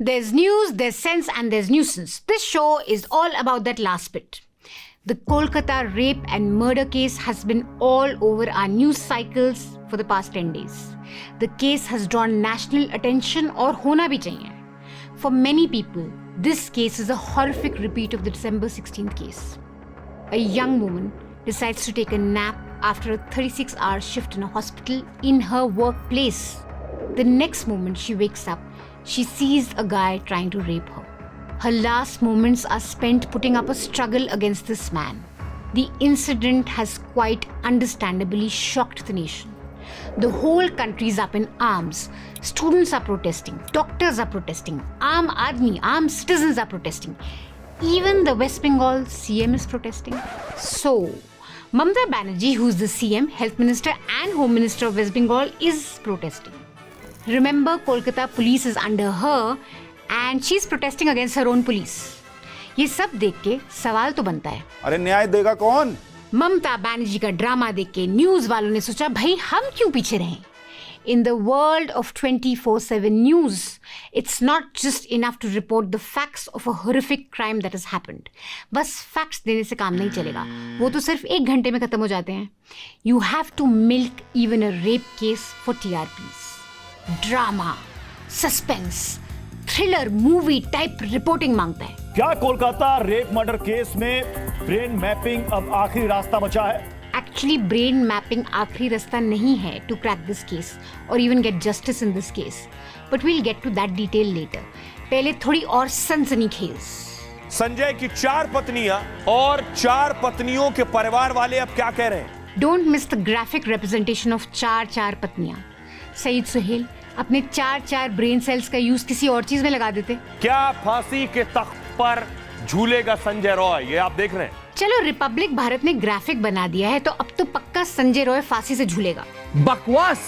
There's news, there's sense, and there's nuisance. This show is all about that last bit. The Kolkata rape and murder case has been all over our news cycles for the past 10 days. The case has drawn national attention और होना भी चाहिए. For many people, this case is a horrific repeat of the December 16th case. A young woman decides to take a nap after a 36-hour shift in a hospital in her workplace. The next moment she wakes up, she sees a guy trying to rape her. Her last moments are spent putting up a struggle against this man. The incident has quite understandably shocked the nation. The whole country is up in arms. Students are protesting, doctors are protesting, armed citizens are protesting. Even the West Bengal CM is protesting. So, Mamata Banerjee, who's the CM, Health Minister and Home Minister of West Bengal, is protesting. Remember, Kolkata police is under her and she's protesting against her own police. ये सब देख के सवाल तो बनता है, अरे न्याय देगा कौन? ममता बनर्जी का ड्रामा देख के न्यूज वालों ने सोचा भाई हम क्यों पीछे रहें. In the world of 24/7 news, it's not just enough to report the facts of a horrific crime that has happened. बस facts देने से काम नहीं चलेगा, वो तो सिर्फ 1 घंटे में खत्म हो जाते हैं. You have to milk even a rape case for TRPs. Drama, suspense, thriller movie type reporting मांगता है. क्या कोलकाता रेप मर्डर केस में ब्रेन मैपिंग अब आखिरी रास्ता बचा है? एक्चुअली ब्रेन मैपिंग आखिरी रास्ता नहीं है टू क्रैक दिस केस और even get justice in this case, but we'll get to that detail later. पहले थोड़ी और सनसनीखेज. संजय की 4 पत्नियां और 4 पत्नियों के परिवार वाले अब क्या कह रहे हैं? Don't miss the graphic representation of 4 पत्नियां. सईद सुहेल अपने 4 ब्रेन सेल्स का यूज किसी और चीज में लगा देते. क्या फांसी के तख्त पर झूलेगा संजय रॉय? ये आप देख रहे हैं. चलो, रिपब्लिक भारत ने ग्राफिक बना दिया है तो अब तो पक्का संजय रॉय फांसी से झूलेगा. बकवास.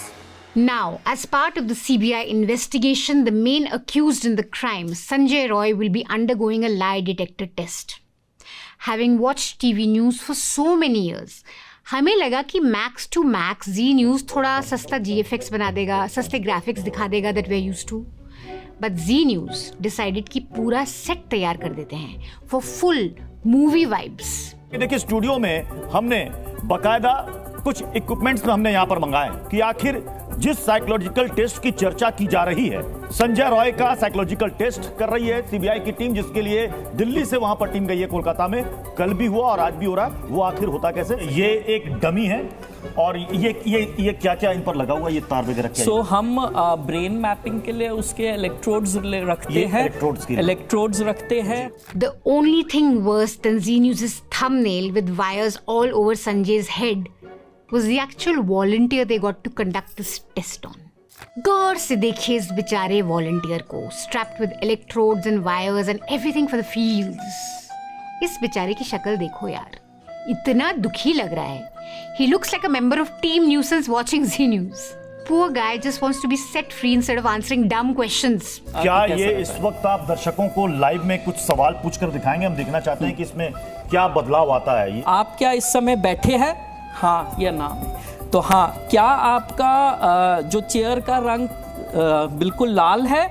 Now, as part of the CBI investigation, the main accused in the crime, Sanjay Roy, will be undergoing a lie detector test. Having watched TV news for so many years, हमें लगा कि max to max Zee News थोड़ा सस्ता GFX बना देगा, सस्ते graphics दिखा देगा that we are used to. But Zee News decided कि पूरा सेट तैयार कर देते हैं फॉर फुल मूवी वाइब्स. देखिए, स्टूडियो में हमने बकायदा कुछ इक्विपमेंट्स हमने यहाँ पर मंगाए कि आखिर जिस साइकोलॉजिकल टेस्ट की चर्चा की जा रही है, संजय रॉय का साइकोलॉजिकल टेस्ट कर रही है सीबीआई की टीम, जिसके लिए दिल्ली से वहां पर टीम गई है कोलकाता में. कल भी हुआ और आज भी हो रहा है. वो आखिर होता कैसे? ये एक डमी है और ये क्या इन पर लगा हुआ ये तार वगैरह क्या? सो हम ब्रेन मैपिंग के लिए उसके इलेक्ट्रोड्स रखते हैं. इलेक्ट्रोड्स रखते हैं. The only thing worse than Zee News's thumbnail with wires all over Sanjay's head was the actual volunteer they got to conduct this test on. गौर से देखिए इस बेचारे वॉलंटियर को, strapped with electrodes and wires and everything for the fields. इस बेचारे की शक्ल देखो यार, इतना दुखी लग रहा है. He looks like a member of Team Nuisance watching Z News. Poor guy just wants to be set free instead of answering dumb questions. क्या ये इस वक्त आप दर्शकों को लाइव में कुछ सवाल पूछकर दिखाएंगे? हम देखना चाहते हैं कि इसमें क्या बदलाव आता है. आप क्या इस समय बैठे हैं? हाँ या ना? तो हाँ. क्या आपका जो चेयर का रंग बिल्कुल लाल है?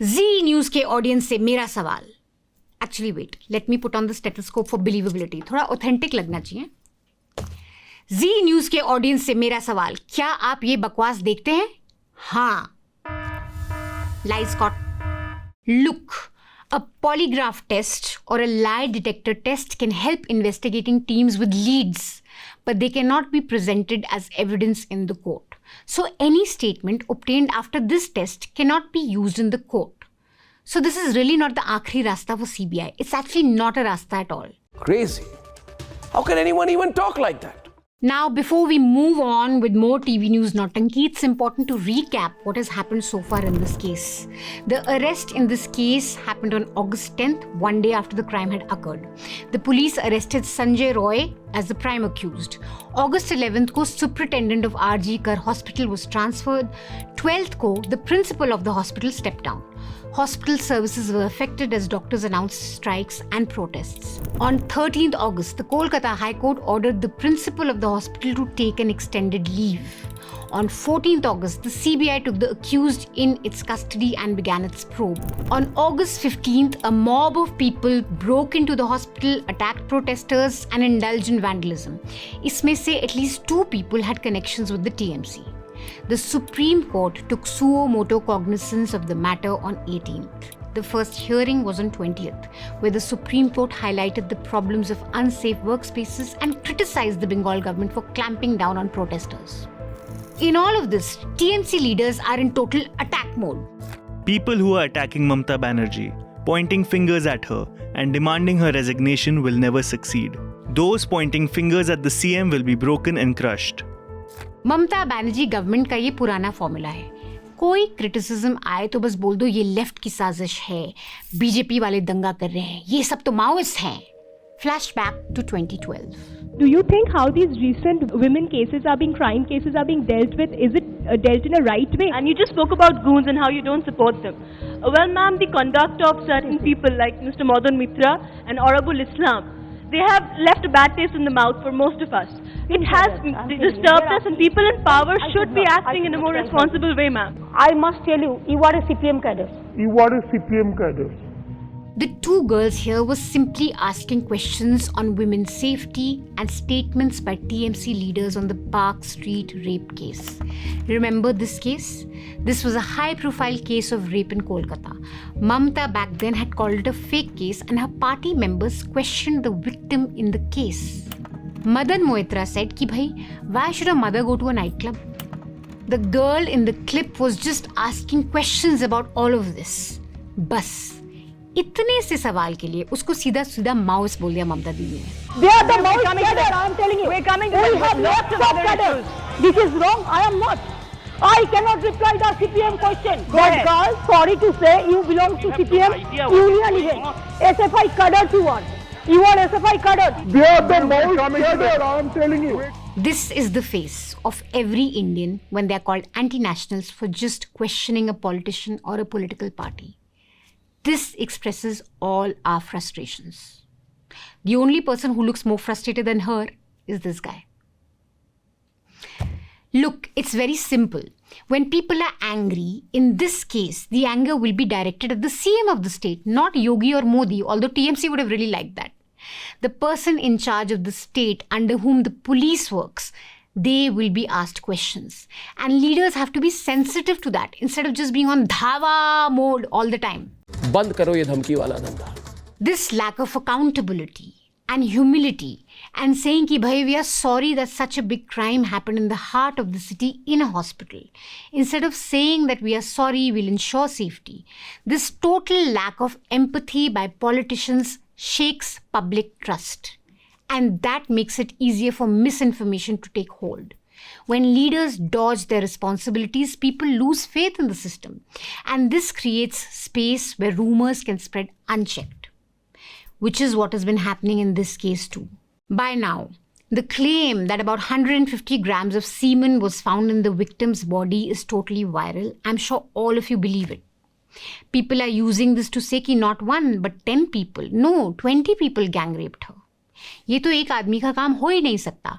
जी न्यूज के ऑडियंस से मेरा सवाल. Actually wait, let me put on the stethoscope for believability. थोड़ा ऑथेंटिक लगना चाहिए. जी न्यूज के ऑडियंस से मेरा सवाल, क्या आप ये बकवास देखते हैं? हाँ. Lies got. Look, a polygraph test or a lie detector test can help investigating teams with leads, but they cannot be presented as evidence in the court. So any statement obtained after this test cannot be used in the court. So this is really not the aakhri rasta for CBI. It's actually not a rasta at all. Crazy. How can anyone even talk like that? Now, before we move on with more TV news Nautanki, it's important to recap what has happened so far in this case. The arrest in this case happened on August 10th, one day after the crime had occurred. The police arrested Sanjay Roy as the prime accused. August 11th को superintendent of RG Kar Hospital was transferred. 12th को the principal of the hospital stepped down. Hospital services were affected as doctors announced strikes and protests. On 13th August, the Kolkata High Court ordered the principal of the hospital to take an extended leave. On 14th August, the CBI took the accused in its custody and began its probe. On August 15th, a mob of people broke into the hospital, attacked protesters and indulged in vandalism. इसमें से at least 2 people had connections with the TMC. The Supreme Court took suo motu cognizance of the matter on 18th. The first hearing was on 20th, where the Supreme Court highlighted the problems of unsafe workspaces and criticized the Bengal government for clamping down on protesters. In all of this, TMC leaders are in total attack mode. People who are attacking Mamata Banerjee, pointing fingers at her and demanding her resignation will never succeed. Those pointing fingers at the CM will be broken and crushed. Mamata Banerjee government का ये पुराना formula है. कोई criticism आए तो बस बोल दो ये लेफ्ट की साजिश है, बीजेपी वाले दंगा कर रहे हैं, ये सब तो माओइस्ट हैं. Flashback to 2012. Do you think how these recent women cases are being, crime cases are being dealt with, is it dealt in a right way? And you just spoke about goons and how you don't support them. Well, ma'am, the conduct of certain people like Mr. Madan Mitra and Aurabul Islam, they have left a bad taste in the mouth for most of us. It has disturbed us, and people in power should be acting in a more responsible way, ma'am. I must tell you, you are a CPM cadre. You are a CPM cadre. The 2 girls here were simply asking questions on women's safety and statements by TMC leaders on the Park Street rape case. Remember this case? This was a high-profile case of rape in Kolkata. Mamata back then had called it a fake case and her party members questioned the victim in the case. Madan Moitra said ki bhai, why should a mother go to a nightclub? The girl in the clip was just asking questions about all of this. Bas. इतने से सवाल के लिए उसको सीधा सीधा mouse बोल दिया ममता दीदी ने. They are the most cadre, I am telling you. We have lots of cadre. This is wrong, I am not. I cannot reply the CPM question. But girl, sorry to say, you belong to CPM union event. SFI cadre you are. You are SFI cadre. They are the most cadre, I am telling you. This is the face of every Indian when they are called anti-nationals for just questioning a politician or a political party. This expresses all our frustrations. The only person who looks more frustrated than her is this guy. Look, it's very simple. When people are angry, in this case, the anger will be directed at the CM of the state, not Yogi or Modi, although TMC would have really liked that. The person in charge of the state under whom the police works, they will be asked questions. And leaders have to be sensitive to that instead of just being on dhava mode all the time. बंद करो ये धमकी वाला धंधा. This lack of accountability and humility and saying ki bhai we are sorry that such a big crime happened in the heart of the city in a hospital instead of saying that we are sorry, we'll ensure safety. This total lack of empathy by politicians shakes public trust, and that makes it easier for misinformation to take hold. When leaders dodge their responsibilities, people lose faith in the system, and this creates space where rumors can spread unchecked, which is what has been happening in this case too. By now, the claim that about 150 grams of semen was found in the victim's body is totally viral. I'm sure all of you believe it. People are using this to say कि not 1 but 10 people, no, 20 people gang raped her. ये तो एक आदमी का काम हो ही नहीं सकता.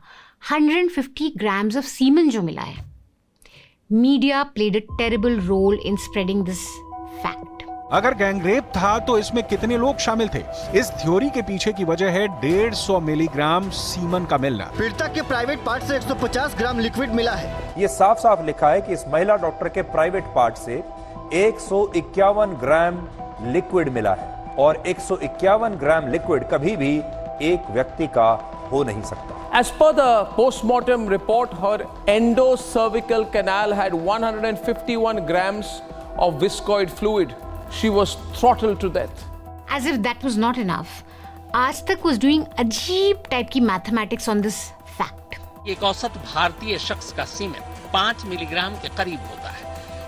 150 grams of semen जो मिला है. Media played a terrible role in spreading this fact. अगर गैंगरेप था तो इसमें कितने लोग शामिल थे? इस थ्योरी के पीछे की वजह है 150 मिलीग्राम सीमन का मिलना. पीड़िता के प्राइवेट पार्ट से 150 ग्राम लिक्विड मिला है. ये साफ साफ लिखा है कि इस महिला डॉक्टर के प्राइवेट पार्ट से 151 ग्राम लिक्विड मिला है और 151 ग्राम लिक्विड कभी भी एक व्यक्ति का हो नहीं सकता. As per the post-mortem report, her endocervical canal had 151 grams of viscoid fluid. She was throttled to death. As if that was not enough, Aaj Tak was doing अजीब टाइप की मैथमेटिक्स on this fact. एक औसत भारतीय शख्स का सीमेन 5 milligram के करीब होता है.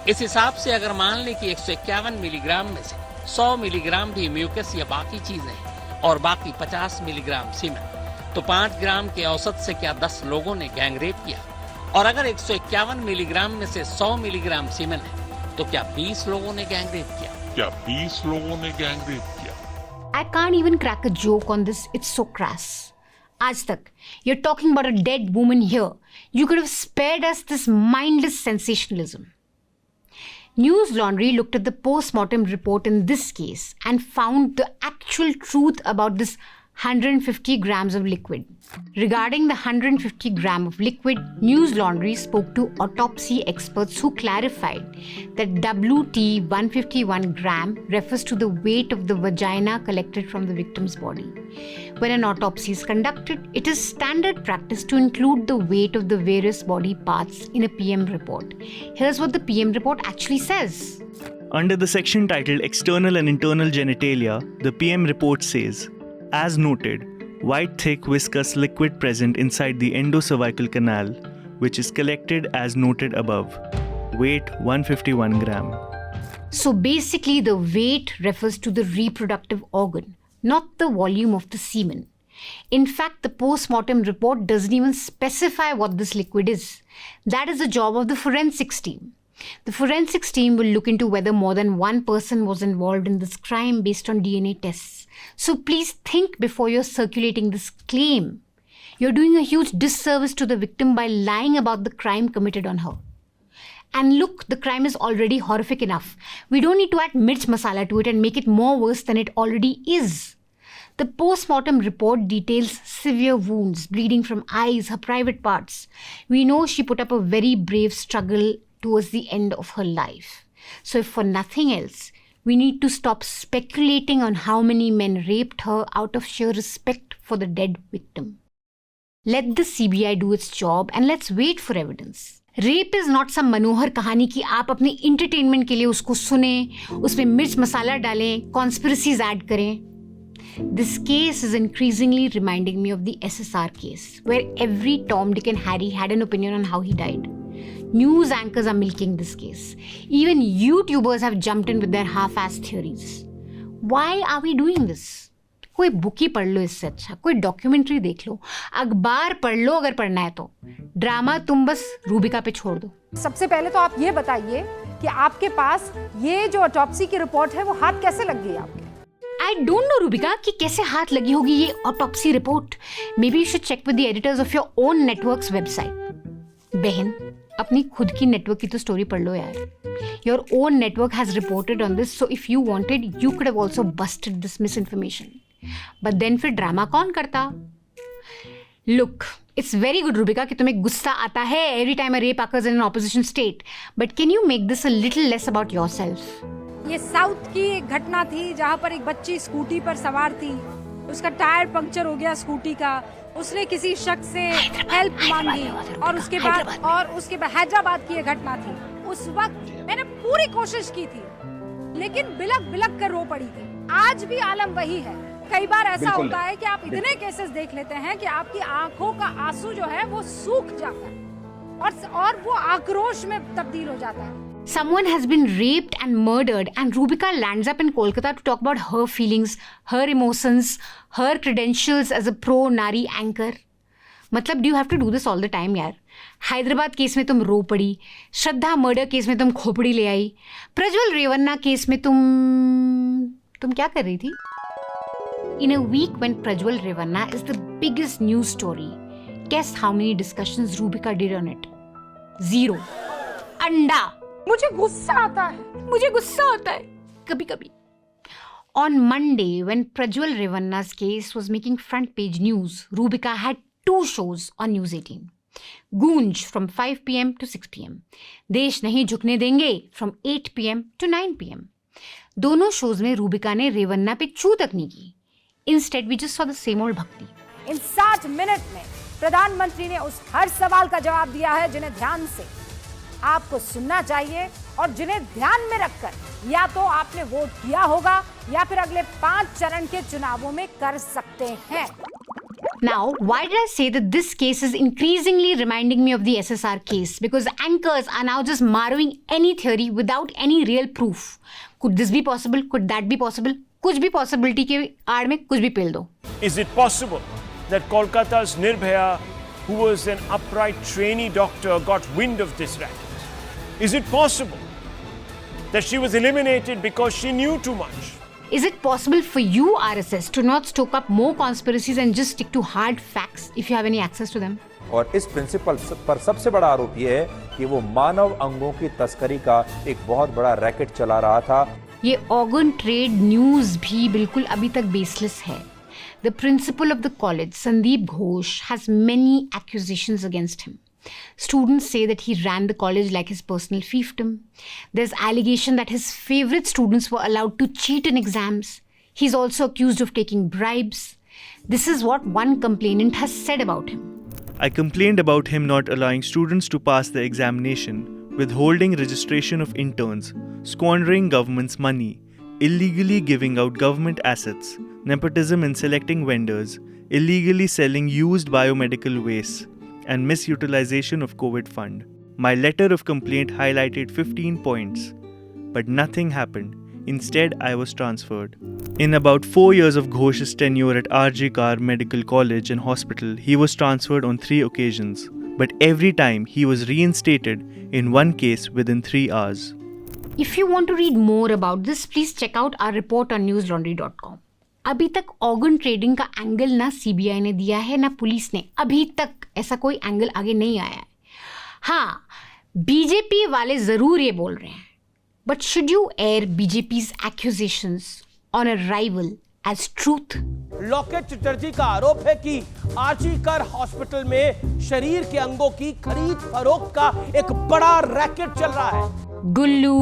इस हिसाब से अगर मान लें कि 151 मिलीग्राम में से 100 मिलीग्राम भी म्यूकस या बाकी चीजें हैं और बाकी 50 मिलीग्राम सीमेन, तो 5 ग्राम के औसत से क्या 10 लोगों ने गैंगरेप किया? और अगर 151 मिलीग्राम में से 100 मिलीग्राम सीमेन है तो क्या 20 लोगों ने गैंगरेप किया? I can't even crack a joke on this. It's so crass. Aaj tak, you're talking about a dead woman here. You could have spared us this mindless sensationalism. News Laundry looked at the post-mortem report in this case and found the actual truth about this 150 grams of liquid. Regarding the 150 gram of liquid, News Laundry spoke to autopsy experts who clarified that WT 151 gram refers to the weight of the vagina collected from the victim's body. When an autopsy is conducted, it is standard practice to include the weight of the various body parts in a PM report. Here's what the PM report actually says. Under the section titled External and Internal Genitalia, the PM report says, as noted, white thick viscous liquid present inside the endocervical canal, which is collected as noted above. Weight 151 gram. So basically the weight refers to the reproductive organ, not the volume of the semen. In fact, the post-mortem report doesn't even specify what this liquid is. That is the job of the forensics team. The forensics team will look into whether more than one person was involved in this crime based on DNA tests. So please think before you're circulating this claim. You're doing a huge disservice to the victim by lying about the crime committed on her. And look, the crime is already horrific enough. We don't need to add mirch masala to it and make it more worse than it already is. The post-mortem report details severe wounds, bleeding from eyes, her private parts. We know she put up a very brave struggle towards the end of her life. So if for nothing else, we need to stop speculating on how many men raped her out of sheer respect for the dead victim. Let the CBI do its job and let's wait for evidence. Rape is not some मनोहर कहानी कि आप अपने entertainment के लिए उसको सुने, उसमें मिर्च मसाला डालें, conspiracies add करें. This case is increasingly reminding me of the SSR case, where every Tom, Dick and Harry had an opinion on how he died. News anchors are milking this case. Even YouTubers have jumped in with their half-assed theories. Why are we doing this? कोई book ही पढ़ लो इससे अच्छा, कोई documentary देख लो, अखबार पढ़ लो अगर पढ़ना है तो. ड्रामा तुम बस रूबिका पे छोड़ दो. सबसे पहले तो आप ये बताइए कि आपके पास ये जो ऑटोप्सी की रिपोर्ट है वो हाथ कैसे लग गई आपके? I don't know, रूबिका, कि कैसे हाथ लगी होगी ये autopsy report. Maybe you should check with the editors of your own network's website. बहन, अपनी खुद की नेटवर्क की तो स्टोरी पढ़ लो यार. Your own network has reported on this, so if you wanted, you could have also busted this misinformation. But then फिर drama कौन करता? Look, it's very good, Rubika, कि तुम्हें गुस्सा आता है every time a rape occurs in an opposition state. But can you make this a little less about yourself? ये south की एक घटना थी जहाँ पर एक बच्ची स्कूटी पर सवार थी, उसका टायर पंक्चर हो गया स्कूटी का, उसने किसी शख्स से हेल्प मांगी और उसके बाद हैदराबाद की ये घटना थी. उस वक्त मैंने पूरी कोशिश की थी लेकिन बिलक कर रो पड़ी थी. आज भी आलम वही है. कई बार ऐसा होता है कि आप इतने केसेस देख लेते हैं कि आपकी आंखों का आंसू जो है वो सूख जाता है और वो आक्रोश में तब्दील हो जाता है. Someone has been raped and murdered and Rubika lands up in Kolkata to talk about her feelings, her emotions, her credentials as a pro-Nari anchor. मतलब do you have to do this all the time यार? Hyderabad case में तुम रो पड़ी, श्रद्धा murder case में तुम खोपड़ी ले आई, Prajwal Revanna case में तुम क्या कर रही थी? In a week when Prajwal Revanna is the biggest news story, guess how many discussions Rubika did on it? 0. अंडा. मुझे गुस्सा आता है कभी-कभी. On Monday, when Prajwal Revanna's case was making front page news, Rubika had 2 shows on News 18. Goonj from 5 p.m. to 6 p.m. देश नहीं झुकने देंगे from 8 p.m. to 9 p.m. दोनों शोज में रूबिका ने रेवन्ना पे छू तक नहीं की. Instead, we just saw the same old भक्ति. इन 60 मिनट में प्रधानमंत्री ने उस हर सवाल का जवाब दिया है जिन्हें ध्यान से आपको सुनना चाहिए और जिन्हें ध्यान में रखकर या तो आपने वोट किया होगा या फिर अगले 5 चरण के चुनावों में कर सकते हैं. Now, why did I say that this case is increasingly reminding me of the SSR case? Because anchors are now just marrowing any theory without any real proof. Could this be possible? Could that be possible? कुछ भी possibility के आड़ में कुछ भी पेल दो. Is it possible that Kolkata's Nirbhaya, who was an upright trainee doctor, got wind of this racket? Is it possible that she was eliminated because she knew too much? Is it possible for you, RSS, to not stoke up more conspiracies and just stick to hard facts if you have any access to them? और इस principal पर सबसे बड़ा आरोप यह है कि वो मानव अंगों की तस्करी का एक बहुत बड़ा रैकेट चला रहा था। ये ऑर्गन ट्रेड न्यूज भी बिल्कुल अभी तक बेसलेस है। The principal of the college, Sandeep Ghosh, has many accusations against him. Students say that he ran the college like his personal fiefdom. There's allegation that his favorite students were allowed to cheat in exams. He's also accused of taking bribes. This is what one complainant has said about him. I complained about him not allowing students to pass the examination, withholding registration of interns, squandering government's money, illegally giving out government assets, nepotism in selecting vendors, illegally selling used biomedical waste, and misutilization of COVID fund. My letter of complaint highlighted 15 points, but nothing happened. Instead, I was transferred. In about 4 years of Ghosh's tenure at R.J. Kar Medical College and Hospital, he was transferred on 3 occasions, but every time he was reinstated in one case within 3 hours. If you want to read more about this, please check out our report on newslaundry.com. अभी तक organ trading का angle ना CBI ने दिया है ना police ने। अभी तक ऐसा कोई एंगल आगे नहीं आया है। हाँ, बीजेपी वाले जरूर ये बोल रहे हैं, but should you air BJP's accusations on a rival as truth? Locket Chatterjee का आरोप है कि आरजी कर हॉस्पिटल में शरीर के अंगों की खरीद फरोख्त का एक बड़ा रैकेट चल रहा है। गुल्लू,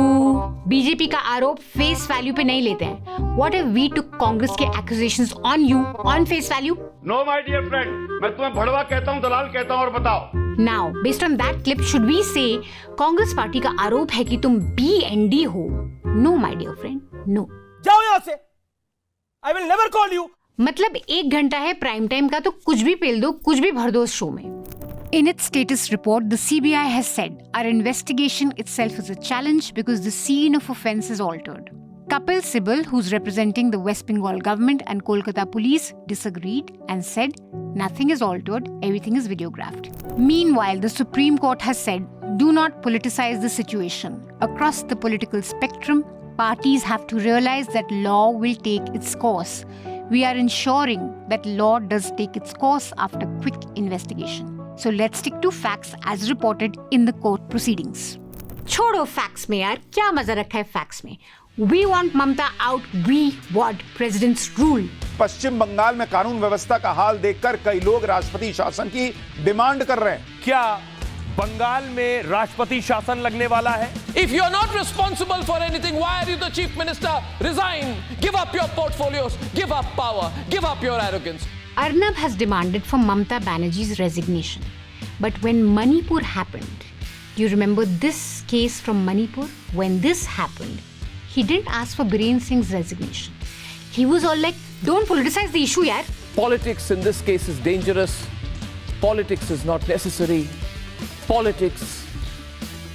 बीजेपी का आरोप फेस वैल्यू पे नहीं लेते हैं। What if we took Congress के accusations on you on face value? No, my dear friend, मैं तुम्हें भड़वा कहता हूँ, दलाल कहता हूँ, और बताओ। Now, based on that clip, should we say Congress party का आरोप है कि तुम BND हो? No, my dear friend, no. जाओ यहाँ से। I will never call you. मतलब 1 घंटा है प्राइम टाइम का, तो कुछ भी पेल दो, कुछ भी भर दो उस शो में। In its status report, the CBI has said our investigation itself is a challenge because the scene of offence is altered. Kapil Sibal, who's representing the West Bengal government and Kolkata police, disagreed and said nothing is altered, everything is videographed. Meanwhile, the Supreme Court has said do not politicize the situation. Across the political spectrum, parties have to realize that law will take its course. We are ensuring that law does take its course after quick investigation. So let's stick to facts as reported in the court proceedings. छोड़ो facts में यार, क्या मजा रखा है facts में? We want Mamta out. We want president's rule. पश्चिम बंगाल में कानून व्यवस्था का हाल देखकर कई लोग राष्ट्रपति शासन की डिमांड कर रहे हैं। क्या बंगाल में राष्ट्रपति शासन लगने वाला है? If you are not responsible for anything, why are you the chief minister? Resign. Give up your portfolios. Give up power. Give up your arrogance. Arnab has demanded for Mamta Banerjee's resignation. But when Manipur happened, you remember this case from Manipur? When this happened, he didn't ask for Biren Singh's resignation. He was all like, don't politicize the issue, yaar. Politics in this case is dangerous. Politics is not necessary. Politics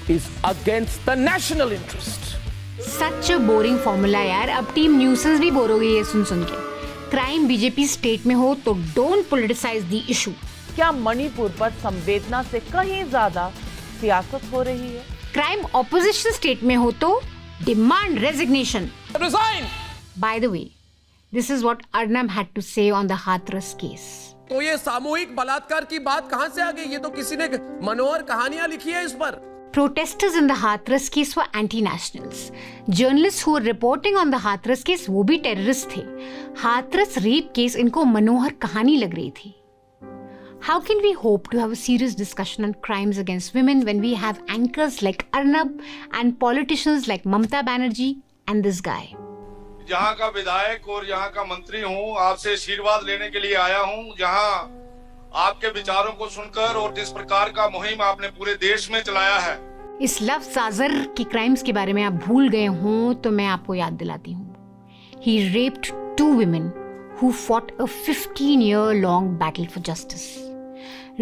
is against the national interest. Such a boring formula, yaar. अब team nuisance भी bore हो गई है सुन के। Crime BJP state में हो तो don't politicise the issue. क्या मणिपुर पर संवेदना से कहीं ज्यादा सियासत हो रही है? क्राइम ऑपोजिशन स्टेट में हो तो demand resignation. Resign. By the way, this is what Arnab had to say on the Hathras case. तो ये सामूहिक बलात्कार की बात कहां से आ गई? ये तो किसी ने मनोहर कहानियां लिखी है इस पर। Protesters in the Hathras case were anti-nationals. Journalists who were reporting on the Hathras case वो भी terrorists थे। Hathras rape case इनको मनोहर कहानी लग रही थी। How can we hope to have a serious discussion on crimes against women when we have anchors like Arnab and politicians like Mamta Banerjee and this guy? यहाँ का विधायक और यहाँ का मंत्री हूँ, आपसे आशीर्वाद लेने के लिए आया हूँ, जहाँ आपके विचारों को सुनकर और जिस प्रकार का मुहिम आपने पूरे देश में चलाया है। इस लफ्ज़ आज़र की क्राइम्स के बारे में आप भूल गए हों तो मैं आपको याद दिलाती हूँ। He raped 2 women who fought a 15-year-long battle for justice.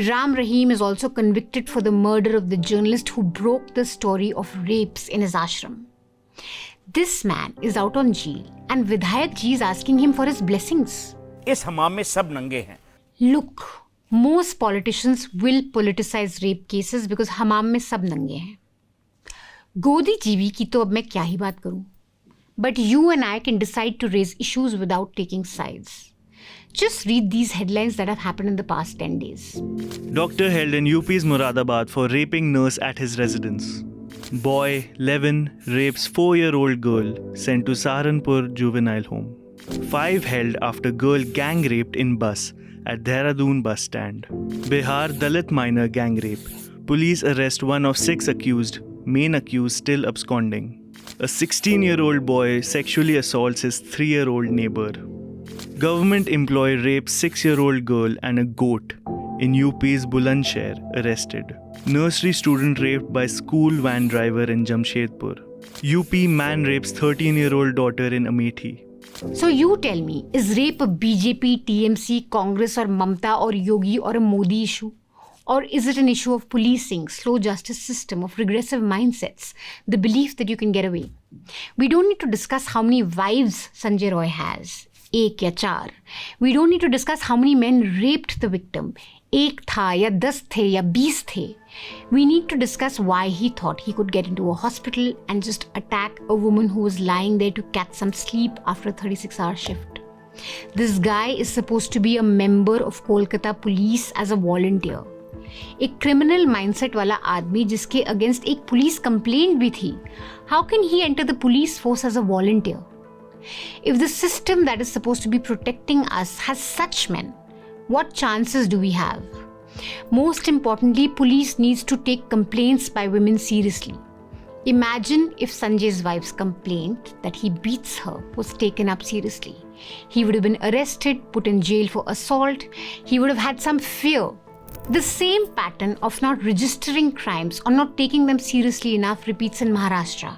Ram Rahim is also convicted for the murder of the journalist who broke the story of rapes in his ashram. This man is out on jail and Vidhayak ji is asking him for his blessings. इस हमाम में सब नंगे हैं। Look, most politicians will politicize rape cases because हमाम में सब नंगे हैं. गोदी जीवी की तो अब मैं क्या ही बात करूं. But you and I can decide to raise issues without taking sides. Just read these headlines that have happened in the past 10 days. Doctor held in UP's Moradabad for raping nurse at his residence. Boy, Levin, rapes 4-year-old girl, sent to Saharanpur juvenile home. 5 held after girl gang raped in bus at Dehradun bus stand. Bihar Dalit minor gang rape. Police arrest one of 6 accused, main accused still absconding. A 16-year-old boy sexually assaults his 3-year-old neighbor. Government employee rapes 6-year-old girl and a goat in UP's Bulandshahr, arrested. Nursery student raped by school van driver in Jamshedpur. UP man rapes 13-year-old daughter in Amethi. So you tell me, is rape a BJP, TMC, Congress or Mamta or Yogi or a Modi issue? Or is it an issue of policing, slow justice system, of regressive mindsets, the belief that you can get away? We don't need to discuss how many wives Sanjay Roy has. 1 या 4. We don't need to discuss how many men raped the victim. 1 था या 10 थे या 20 थे. We need to discuss why he thought he could get into a hospital and just attack a woman who was lying there to catch some sleep after a 36-hour shift. This guy is supposed to be a member of Kolkata police as a volunteer. एक criminal mindset वाला आदमी जिसके against एक police complaint भी थी, how can he enter the police force as a volunteer? If the system that is supposed to be protecting us has such men, what chances do we have? Most importantly, police needs to take complaints by women seriously. Imagine if Sanjay's wife's complaint that he beats her was taken up seriously. He would have been arrested, put in jail for assault. He would have had some fear. The same pattern of not registering crimes or not taking them seriously enough repeats in Maharashtra,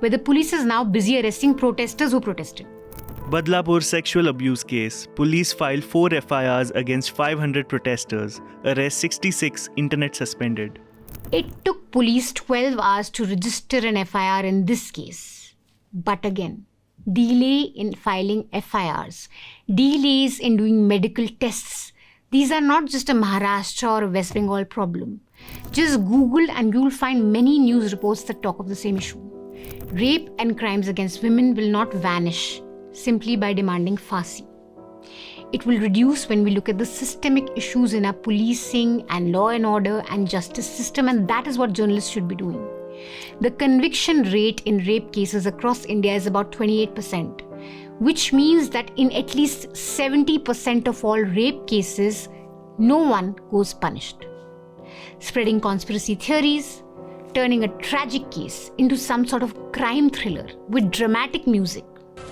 where the police is now busy arresting protesters who protested. Badlapur sexual abuse case. Police filed 4 FIRs against 500 protesters. Arrest 66, internet suspended. It took police 12 hours to register an FIR in this case. But again, delay in filing FIRs, delays in doing medical tests. These are not just a Maharashtra or a West Bengal problem. Just Google and you'll find many news reports that talk of the same issue. Rape and crimes against women will not vanish simply by demanding Phansi. It will reduce when we look at the systemic issues in our policing and law and order and justice system, and that is what journalists should be doing. The conviction rate in rape cases across India is about 28%. Which means that in at least 70% of all rape cases, no one goes punished. Spreading conspiracy theories, turning a tragic case into some sort of crime thriller with dramatic music.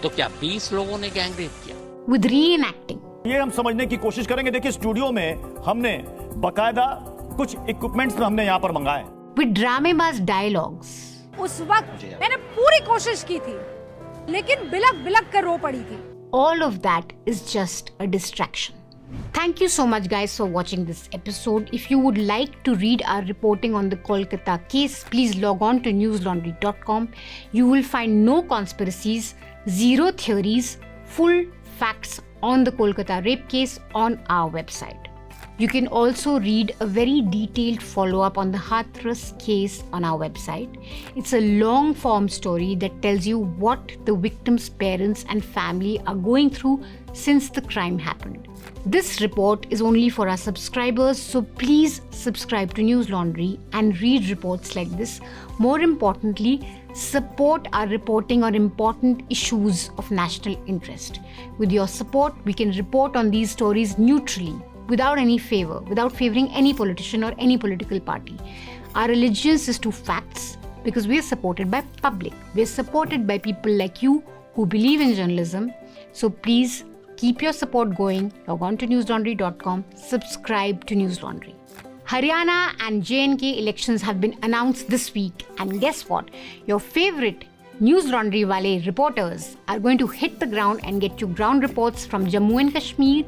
तो क्या 20 लोगों ने gang rape किया? With reenacting. ये हम समझने की कोशिश करेंगे. देखिए, स्टूडियो में हमने बकायदा कुछ इक्विपमेंट्स हमने यहाँ पर मंगाए. With Dramebaaz dialogues. उस वक्त मैंने पूरी कोशिश की थी, लेकिन बिलक कर रो पड़ी थी. All of that is just a distraction. Thank you so much guys for watching this episode. If you would like to read our reporting on the Kolkata case, please log on to newslaundry.com. You will find no conspiracies, zero theories, full facts on the Kolkata rape case on our website. You can also read a very detailed follow-up on the Hathras case on our website. It's a long-form story that tells you what the victim's parents and family are going through since the crime happened. This report is only for our subscribers, so please subscribe to News Laundry and read reports like this. More importantly, support our reporting on important issues of national interest. With your support, we can report on these stories neutrally, without any favor, without favoring any politician or any political party. Our allegiance is to facts because we are supported by public. We are supported by people like you who believe in journalism. So please keep your support going. Log on to newslaundry.com. Subscribe to News Laundry. Haryana and J&K elections have been announced this week. And guess what? Your favorite News Laundry Wale reporters are going to hit the ground and get you ground reports from Jammu and Kashmir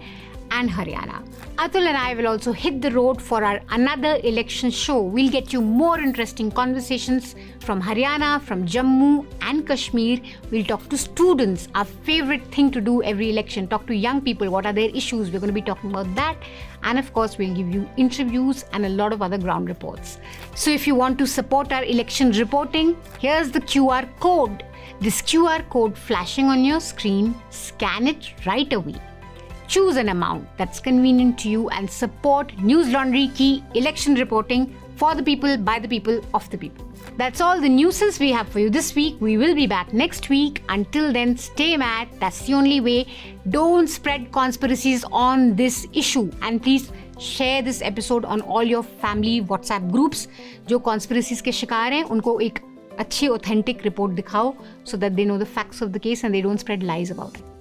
and Haryana. Atul and I will also hit the road for our another election show. We'll get you more interesting conversations from Haryana, from Jammu and Kashmir. We'll talk to students, our favorite thing to do every election. Talk to young people, what are their issues? We're going to be talking about that. And of course, we'll give you interviews and a lot of other ground reports. So if you want to support our election reporting, here's the QR code. This QR code flashing on your screen, scan it right away. Choose an amount that's convenient to you and support News Laundry Ki election reporting for the people, by the people, of the people. That's all the nuisance we have for you this week. We will be back next week. Until then, stay mad. That's the only way. Don't spread conspiracies on this issue. And please share this episode on all your family WhatsApp groups. जो conspiracies के शिकार हैं, उनको एक अच्छी authentic report दिखाओ so that they know the facts of the case and they don't spread lies about it.